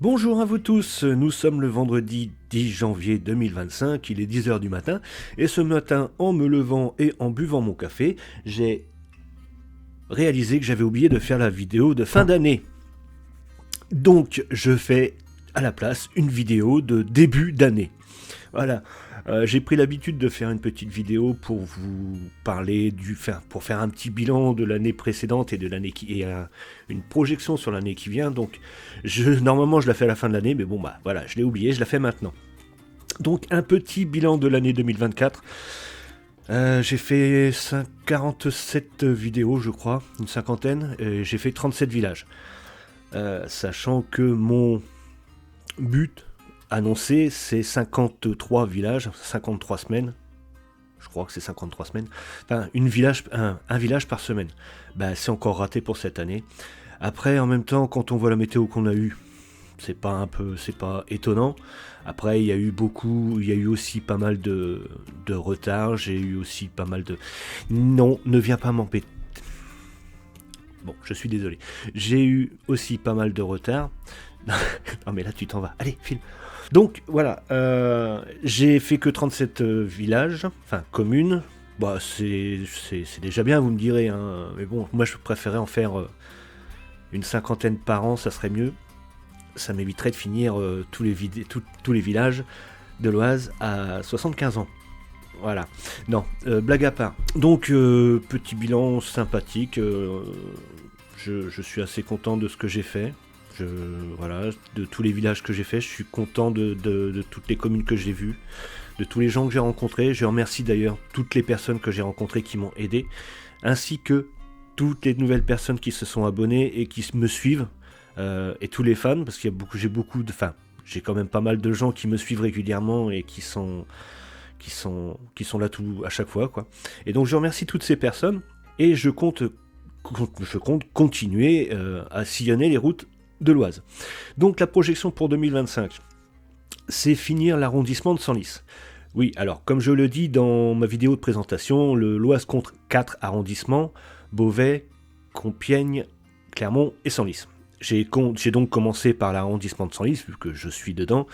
Bonjour à vous tous, nous sommes le vendredi 10 janvier 2025, il est 10 heures du matin, et ce matin, en me levant et en buvant mon café, j'ai réalisé que j'avais oublié de faire la vidéo de fin d'année. Donc, je fais à la place une vidéo de début d'année. Voilà. J'ai pris l'habitude de faire une petite vidéo pour vous parler pour faire un petit bilan de l'année précédente et de l'année une projection sur l'année qui vient. Donc, normalement, je la fais à la fin de l'année, mais bon, bah voilà, je l'ai oublié, je la fais maintenant. Donc, un petit bilan de l'année 2024. J'ai fait 47 vidéos, je crois, une cinquantaine, et j'ai fait 37 villages. Sachant que mon but annoncé, c'est 53 villages, 53 semaines. Je crois que c'est 53 semaines. Enfin, un village par semaine. Bah, c'est encore raté pour cette année. Après, en même temps, quand on voit la météo qu'on a eue, c'est pas étonnant. Après, il y a eu aussi pas mal de retard. J'ai eu aussi pas mal de... Non, ne viens pas m'embêter. Bon, je suis désolé. J'ai eu aussi pas mal de retard. Non mais là tu t'en vas. Allez, file. Donc voilà, j'ai fait que 37 villages, enfin communes. Bah c'est déjà bien, vous me direz. Hein. Mais bon, moi je préférais en faire une cinquantaine par an, ça serait mieux. Ça m'éviterait de finir tous les villages de l'Oise à 75 ans. Voilà. Non, blague à part. Donc, petit bilan sympathique. Je suis assez content de ce que j'ai fait. Voilà, de tous les villages que j'ai fait, je suis content de toutes les communes que j'ai vues, de tous les gens que j'ai rencontrés. Je remercie d'ailleurs toutes les personnes que j'ai rencontrées qui m'ont aidé, ainsi que toutes les nouvelles personnes qui se sont abonnées et qui me suivent, et tous les fans, parce j'ai quand même pas mal de gens qui me suivent régulièrement et qui sont là à chaque fois, quoi. Et donc je remercie toutes ces personnes et je compte continuer à sillonner les routes de l'Oise. Donc la projection pour 2025, c'est finir l'arrondissement de Senlis. Oui, alors comme je le dis dans ma vidéo de présentation, l'Oise compte 4 arrondissements, Beauvais, Compiègne, Clermont et Senlis. J'ai donc commencé par l'arrondissement de Senlis, vu que je suis dedans,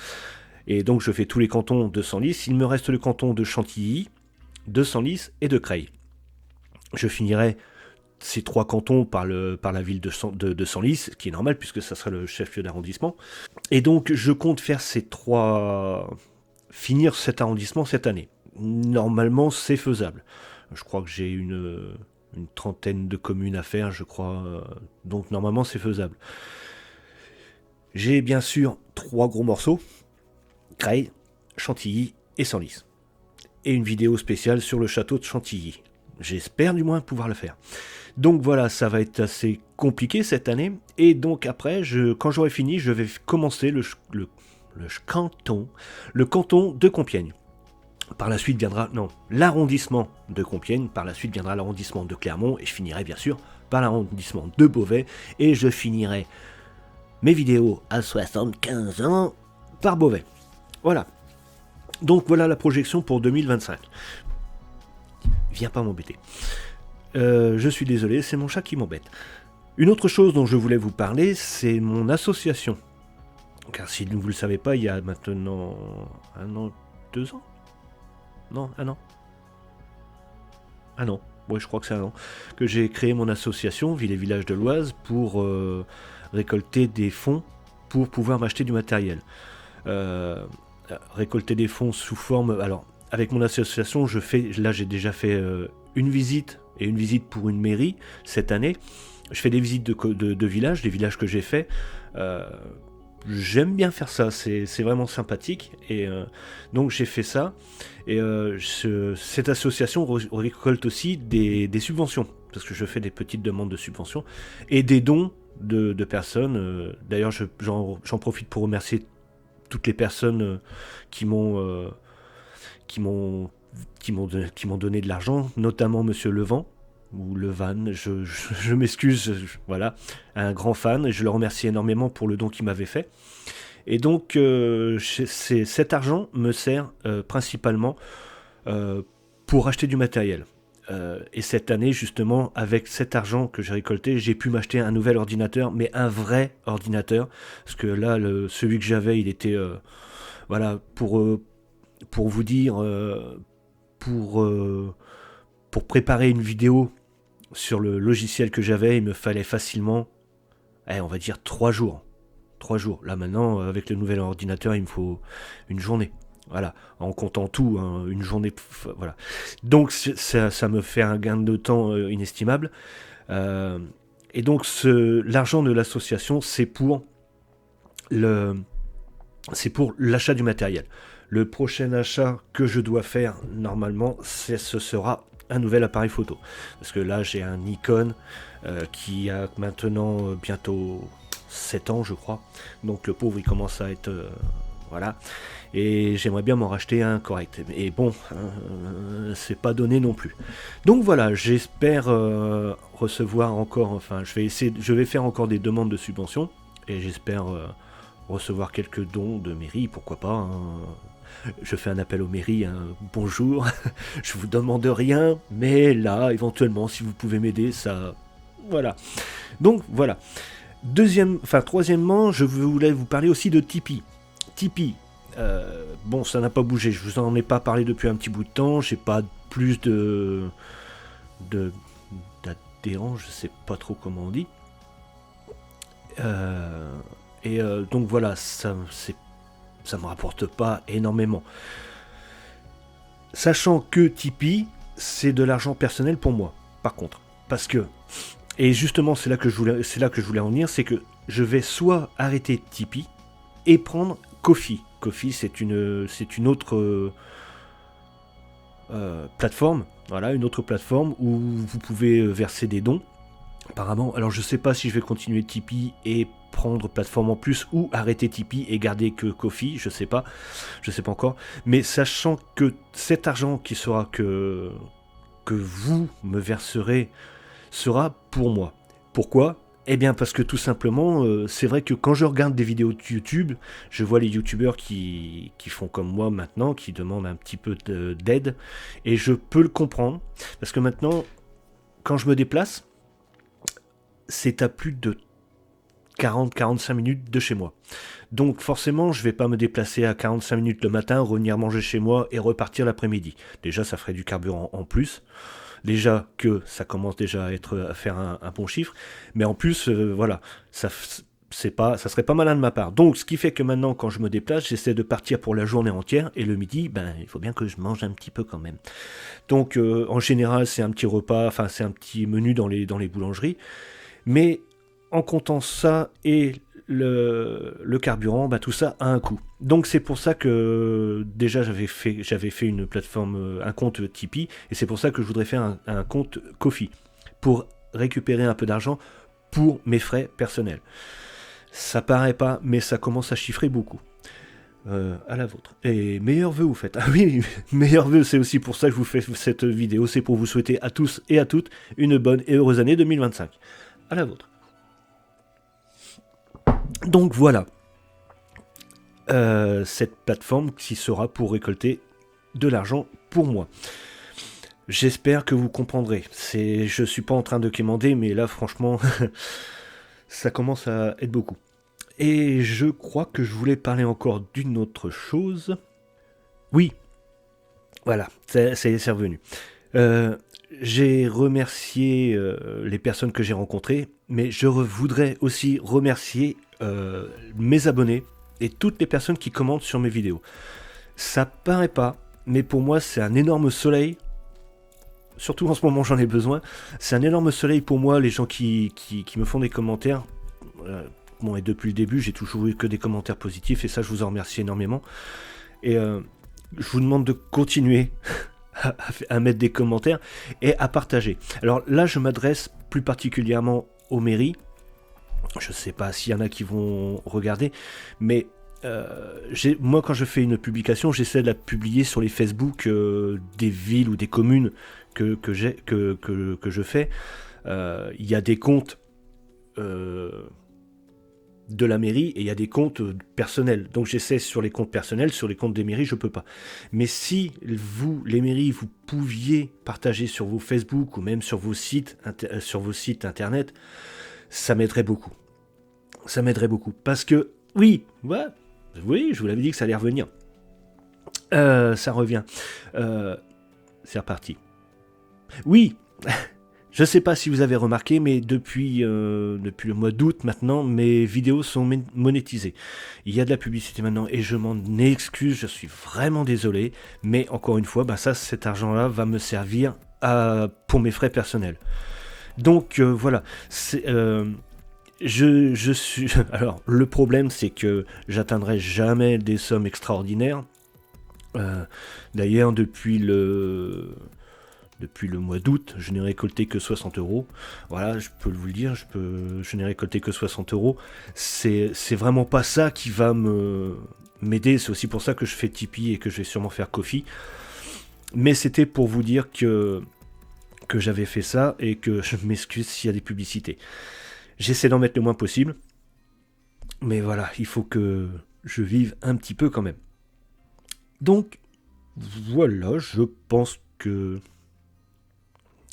et donc je fais tous les cantons de Senlis. Il me reste le canton de Chantilly, de Senlis et de Creil. Je finirai ces 3 cantons par la ville de Senlis, ce qui est normal puisque ça sera le chef-lieu d'arrondissement. Et donc je compte finir cet arrondissement cette année. Normalement c'est faisable. Je crois que j'ai une trentaine de communes à faire, je crois. Donc normalement c'est faisable. J'ai bien sûr 3 gros morceaux, Creil, Chantilly et Senlis. Et une vidéo spéciale sur le château de Chantilly. J'espère du moins pouvoir le faire. Donc voilà, ça va être assez compliqué cette année. Et donc après, quand j'aurai fini, je vais commencer le canton de Compiègne. Par la suite viendra, l'arrondissement de Compiègne. Par la suite viendra l'arrondissement de Clermont. Et je finirai bien sûr par l'arrondissement de Beauvais. Et je finirai mes vidéos à 75 ans par Beauvais. Voilà. Donc voilà la projection pour 2025. Viens pas m'embêter. Je suis désolé, c'est mon chat qui m'embête. Une autre chose dont je voulais vous parler, c'est mon association. Car si vous ne le savez pas, il y a maintenant 1 an, 2 ans. Non, 1 an. 1 an, ouais, je crois que c'est 1 an, que j'ai créé mon association, Ville et Village de l'Oise, pour récolter des fonds pour pouvoir m'acheter du matériel. Récolter des fonds sous forme... Alors, avec mon association, j'ai déjà fait une visite et une visite pour une mairie cette année. Je fais des visites de villages, des villages que j'ai fait. J'aime bien faire ça, c'est vraiment sympathique. Et donc j'ai fait ça. Et cette association récolte aussi des subventions, parce que je fais des petites demandes de subventions et des dons de personnes. D'ailleurs, j'en profite pour remercier toutes les personnes qui m'ont donné de l'argent, notamment Monsieur Levent, ou Levan, je m'excuse, voilà, un grand fan, et je le remercie énormément pour le don qu'il m'avait fait. Et donc, cet argent me sert principalement pour acheter du matériel. Et cette année, justement, avec cet argent que j'ai récolté, j'ai pu m'acheter un nouvel ordinateur, mais un vrai ordinateur. Parce que là, celui que j'avais, il était... voilà, pour vous dire, pour, euh, pour préparer une vidéo sur le logiciel que j'avais, il me fallait facilement, on va dire 3 jours. 3 jours. Là maintenant, avec le nouvel ordinateur, il me faut une journée. Voilà, en comptant tout, hein, une journée. Voilà. Donc ça me fait un gain de temps inestimable. Euh, et donc l'argent de l'association, c'est pour l'achat du matériel. Le prochain achat que je dois faire, normalement, ce sera un nouvel appareil photo. Parce que là, j'ai un Nikon qui a maintenant bientôt 7 ans, je crois. Donc le pauvre, il commence à être... voilà. Et j'aimerais bien m'en racheter un correct. Et bon, c'est pas donné non plus. Donc voilà, j'espère recevoir encore... Enfin, je vais faire encore des demandes de subvention. Et j'espère... recevoir quelques dons de mairie, pourquoi pas. Hein. Je fais un appel aux mairies, hein. Bonjour, je vous demande rien, mais là, éventuellement, si vous pouvez m'aider, ça... Voilà. Donc, voilà. Troisièmement, je voulais vous parler aussi de Tipeee. Tipeee, bon, ça n'a pas bougé, je vous en ai pas parlé depuis un petit bout de temps, j'ai pas plus d'adhérents, je sais pas trop comment on dit. Donc voilà, ça me rapporte pas énormément. Sachant que Tipeee, c'est de l'argent personnel pour moi, par contre. Parce que, et justement c'est là que je voulais en venir, c'est que je vais soit arrêter Tipeee et prendre Ko-fi. Ko-fi, c'est une autre plateforme, voilà, une autre plateforme où vous pouvez verser des dons. Apparemment, alors je sais pas si je vais continuer Tipeee et prendre plateforme en plus ou arrêter Tipeee et garder que Ko-fi, je sais pas encore. Mais sachant que cet argent qui sera que vous me verserez sera pour moi. Pourquoi ? Eh bien parce que tout simplement, c'est vrai que quand je regarde des vidéos de YouTube, je vois les youtubeurs qui font comme moi maintenant, qui demandent un petit peu d'aide, et je peux le comprendre, parce que maintenant, quand je me déplace, c'est à plus de 40-45 minutes de chez moi. Donc forcément, je vais pas me déplacer à 45 minutes le matin, revenir manger chez moi et repartir l'après-midi. Déjà, ça ferait du carburant en plus. Déjà que ça commence déjà à faire un bon chiffre. Mais en plus, voilà, ça serait pas malin de ma part. Donc ce qui fait que maintenant, quand je me déplace, j'essaie de partir pour la journée entière. Et le midi, il faut bien que je mange un petit peu quand même. Donc en général, c'est un petit repas, enfin c'est un petit menu dans les boulangeries. Mais en comptant ça et le carburant, tout ça a un coût. Donc c'est pour ça que déjà j'avais fait une plateforme, un compte Tipeee, et c'est pour ça que je voudrais faire un compte Ko-fi, pour récupérer un peu d'argent pour mes frais personnels. Ça paraît pas, mais ça commence à chiffrer beaucoup. À la vôtre. Et meilleurs vœux vous faites. Ah oui, meilleurs vœux, c'est aussi pour ça que je vous fais cette vidéo, c'est pour vous souhaiter à tous et à toutes une bonne et heureuse année 2025. À la vôtre. Donc voilà, cette plateforme qui sera pour récolter de l'argent pour moi. J'espère que vous comprendrez. Je suis pas en train de quémander, mais là franchement, ça commence à être beaucoup. Et je crois que je voulais parler encore d'une autre chose. Oui, voilà, c'est revenu. J'ai remercié les personnes que j'ai rencontrées, mais je voudrais aussi remercier mes abonnés et toutes les personnes qui commentent sur mes vidéos. Ça paraît pas, mais pour moi c'est un énorme soleil. Surtout en ce moment j'en ai besoin. C'est un énorme soleil pour moi, les gens qui me font des commentaires. Bon, et depuis le début j'ai toujours eu que des commentaires positifs, et ça je vous en remercie énormément. Et je vous demande de continuer à mettre des commentaires et à partager. Alors là je m'adresse plus particulièrement aux mairies. Je sais pas s'il y en a qui vont regarder, mais moi quand je fais une publication, j'essaie de la publier sur les Facebook des villes ou des communes que je fais. Il y a des comptes de la mairie et il y a des comptes personnels. Donc j'essaie sur les comptes personnels, sur les comptes des mairies, je peux pas. Mais si vous, les mairies, vous pouviez partager sur vos Facebook ou même sur vos sites internet, ça m'aiderait beaucoup. Ça m'aiderait beaucoup. Parce que, oui, je vous l'avais dit que ça allait revenir. Ça revient. C'est reparti. Oui, je sais pas si vous avez remarqué, mais depuis le mois d'août maintenant, mes vidéos sont monétisées. Il y a de la publicité maintenant et je m'en excuse, je suis vraiment désolé. Mais encore une fois, cet argent-là va me servir pour mes frais personnels. Donc voilà, je suis. Alors, le problème, c'est que j'atteindrai jamais des sommes extraordinaires. D'ailleurs, depuis le mois d'août, je n'ai récolté que 60 euros. Voilà, je peux vous le dire, je n'ai récolté que 60 euros. C'est vraiment pas ça qui va m'aider. C'est aussi pour ça que je fais Tipeee et que je vais sûrement faire Ko-fi. Mais c'était pour vous dire que j'avais fait ça et que je m'excuse s'il y a des publicités. J'essaie d'en mettre le moins possible. Mais voilà, il faut que je vive un petit peu quand même. Donc, voilà, je pense que...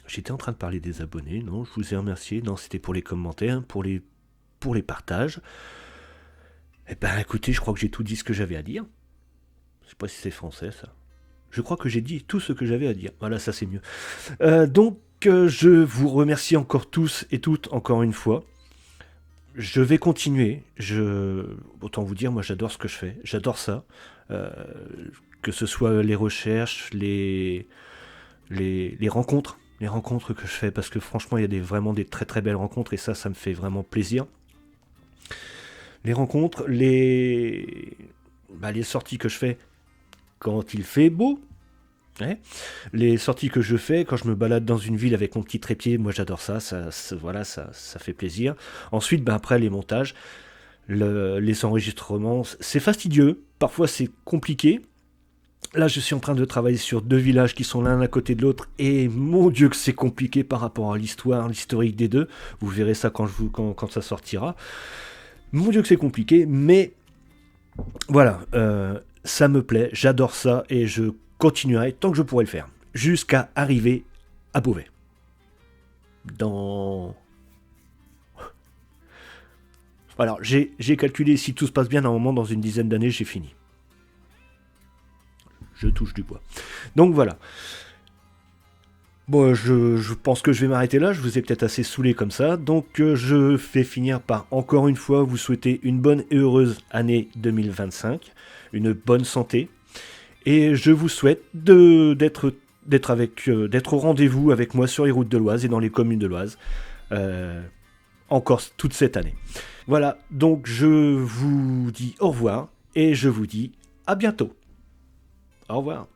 J'étais en train de parler des abonnés, non, je vous ai remercié, non, c'était pour les commentaires, pour les partages. Eh ben, écoutez, je crois que j'ai tout dit ce que j'avais à dire. Je sais pas si c'est français, ça. Je crois que j'ai dit tout ce que j'avais à dire. Voilà, ça c'est mieux. Donc, je vous remercie encore tous et toutes, encore une fois. Je vais continuer. Autant vous dire, moi j'adore ce que je fais. J'adore ça. Que ce soit les recherches, les rencontres. Les rencontres que je fais, parce que franchement, il y a vraiment des très très belles rencontres, et ça me fait vraiment plaisir. Les rencontres, les sorties que je fais quand il fait beau. Les sorties que je fais quand je me balade dans une ville avec mon petit trépied, moi j'adore ça, ça fait plaisir. Ensuite, après les montages, les enregistrements, c'est fastidieux, parfois c'est compliqué. Là, je suis en train de travailler sur 2 villages qui sont l'un à côté de l'autre, et mon Dieu que c'est compliqué par rapport à l'historique des deux. Vous verrez ça quand ça sortira. Mon Dieu que c'est compliqué, mais voilà, ça me plaît, j'adore ça, et je continuerai tant que je pourrai le faire, jusqu'à arriver à Beauvais. Alors, j'ai calculé, si tout se passe bien, normalement, dans une dizaine d'années, j'ai fini. Je touche du bois. Donc voilà. Bon, je pense que je vais m'arrêter là, je vous ai peut-être assez saoulé comme ça, donc je vais finir par, encore une fois, vous souhaiter une bonne et heureuse année 2025, une bonne santé, et je vous souhaite d'être au rendez-vous avec moi sur les routes de l'Oise et dans les communes de l'Oise, encore toute cette année. Voilà, donc je vous dis au revoir, et je vous dis à bientôt. Au revoir.